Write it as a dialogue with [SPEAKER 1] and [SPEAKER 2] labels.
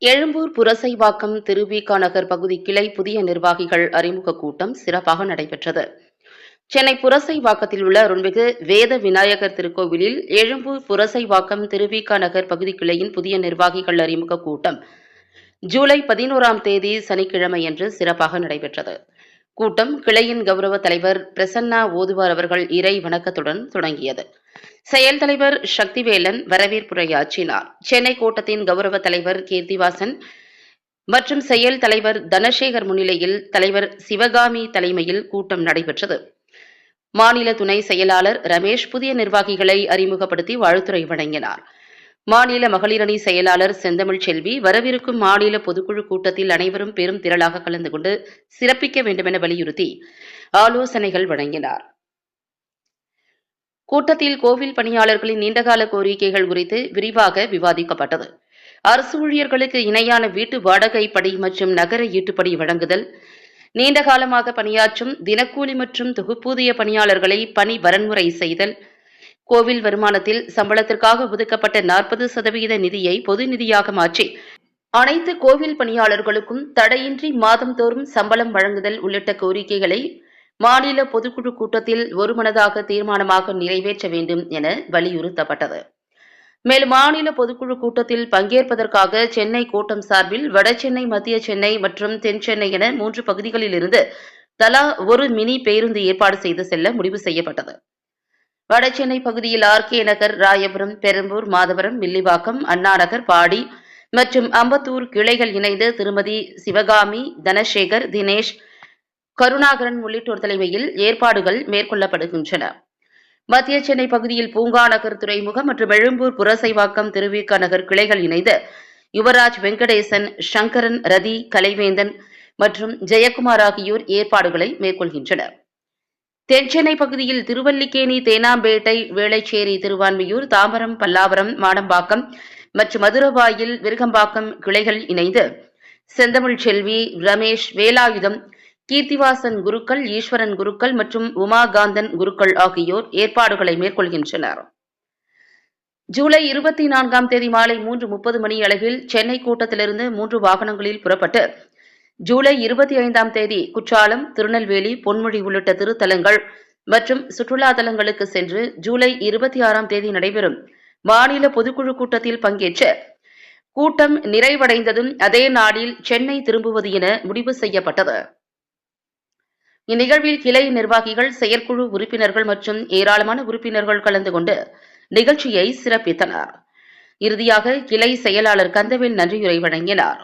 [SPEAKER 1] எழும்பூர் புரசைவாக்கம் திருவிக நகர் பகுதி கிளை புதிய நிர்வாகிகள் அறிமுக கூட்டம் சிறப்பாக நடைபெற்றது. சென்னை புரசைவாக்கத்தில் உள்ள அருள்மிகு வேத விநாயகர் திருக்கோவிலில் எழும்பூர் புரசைவாக்கம் திருவிக நகர் பகுதி கிளையின் புதிய நிர்வாகிகள் அறிமுக கூட்டம் ஜூலை 11ஆம் தேதி சனிக்கிழமையன்று சிறப்பாக நடைபெற்றது. கூட்டம் கிளையின் கௌரவ தலைவர் பிரசன்னா ஓதுவார் அவர்கள் இறை வணக்கத்துடன் தொடங்கியது. செயல் தலைவர் சக்திவேலன் வரவேற்புரையாற்றினார். சென்னை கோட்டத்தின் கௌரவ தலைவர் கீர்த்திவாசன் மற்றும் செயல் தலைவர் தனசேகர் முன்னிலையில் தலைவர் சிவகாமி தலைமையில் கூட்டம் நடைபெற்றது. மாநில துணை செயலாளர் ரமேஷ் புதிய நிர்வாகிகளை அறிமுகப்படுத்தி வாழ்த்துரை வழங்கினார். மாநில மகளிரணி செயலாளர் செந்தமிழ் செல்வி வரவிருக்கும் மாநில பொதுக்குழு கூட்டத்தில் அனைவரும் பெரும் திரளாக கலந்து கொண்டு சிறப்பிக்க வேண்டுமென வலியுறுத்தி ஆலோசனைகள் வழங்கினார். கூட்டத்தில் கோவில் பணியாளர்களின் நீண்டகால கோரிக்கைகள் குறித்து விரிவாக விவாதிக்கப்பட்டது. அரசு ஊழியர்களுக்கு இணையான வீட்டு வாடகைப்படி மற்றும் நகர ஈட்டுப்படி வழங்குதல், நீண்ட காலமாக பணியாற்றும் தினக்கூலி மற்றும் தொகுப்பூதிய பணியாளர்களை பணி வரன்முறை செய்தல், கோவில் வருமானத்தில் சம்பளத்திற்காக ஒதுக்கப்பட்ட 40% நிதியை பொது நிதியாக மாற்றி அனைத்து கோவில் பணியாளர்களுக்கும் தடையின்றி மாதந்தோறும் சம்பளம் வழங்குதல் உள்ளிட்ட கோரிக்கைகளை மாநில பொதுக்குழு கூட்டத்தில் ஒருமனதாக தீர்மானமாக நிறைவேற்ற வேண்டும் என வலியுறுத்தப்பட்டது. மேலும் மாநில பொதுக்குழு கூட்டத்தில் பங்கேற்பதற்காக சென்னை கோட்டம் சார்பில் வடசென்னை, மத்திய சென்னை மற்றும் தென் சென்னை என 3 பகுதிகளில் இருந்து தலா ஒரு மினி பேருந்து ஏற்பாடு செய்து செல்ல முடிவு செய்யப்பட்டது. வடசென்னை பகுதியில் ஆர்கே நகர், ராயபுரம், பெரம்பூர், மாதவரம், வில்லிவாக்கம், அண்ணா நகர், பாடி மற்றும் அம்பத்தூர் கிளைகள் இணைந்து திருமதி சிவகாமி, தனசேகர், தினேஷ், கருணாகரன் உள்ளிட்டோர் தலைமையில் ஏற்பாடுகள் மேற்கொள்ளப்படுகின்றன. மத்திய சென்னை பகுதியில் பூங்கா நகர், துறைமுகம் மற்றும் எழும்பூர் புரசைவாக்கம் திருவிக நகர் கிளைகள் இணைந்து யுவராஜ், வெங்கடேசன், சங்கரன், ரதி, கலைவேந்தன் மற்றும் ஜெயக்குமார் ஆகியோர் ஏற்பாடுகளை மேற்கொள்கின்றனர். தென்சென்னை பகுதியில் திருவல்லிக்கேணி, தேனாம்பேட்டை, வேளச்சேரி, திருவான்மியூர், தாம்பரம், பல்லாவரம், மாடம்பாக்கம் மற்றும் மதுரவாயில், விருகம்பாக்கம் கிளைகள் இணைந்து செந்தமிழ் செல்வி, ரமேஷ், வேலாயுதம், கீர்த்திவாசன் குருக்கள், ஈஸ்வரன் குருக்கள் மற்றும் உமாகாந்தன் குருக்கள் ஆகியோர் ஏற்பாடுகளை மேற்கொள்கின்றனர். ஜூலை 24ஆம் தேதி மாலை 3:30 மணி அளவில் சென்னை கோட்டத்திலிருந்து 3 வாகனங்களில் புறப்பட்டு ஜூலை 25ஆம் தேதி குற்றாலம், திருநெல்வேலி, பொன்முடி உள்ளிட்ட திருத்தலங்கள் மற்றும் சுற்றுலா தலங்களுக்கு சென்று ஜூலை 26ஆம் தேதி நடைபெறும் மாநில பொதுக்குழு கூட்டத்தில் பங்கேற்று கூட்டம் நிறைவடைந்ததும் அதே நாளில் சென்னை திரும்புவது என முடிவு செய்யப்பட்டது. இந்நிகழ்வில் கிளை நிர்வாகிகள், செயற்குழு உறுப்பினர்கள் மற்றும் ஏராளமான உறுப்பினர்கள் கலந்து கொண்டு நிகழ்ச்சியை சிறப்பித்தனர். இறுதியாக கிளை செயலாளர் கந்தவேல் நன்றியுரை வழங்கினார்.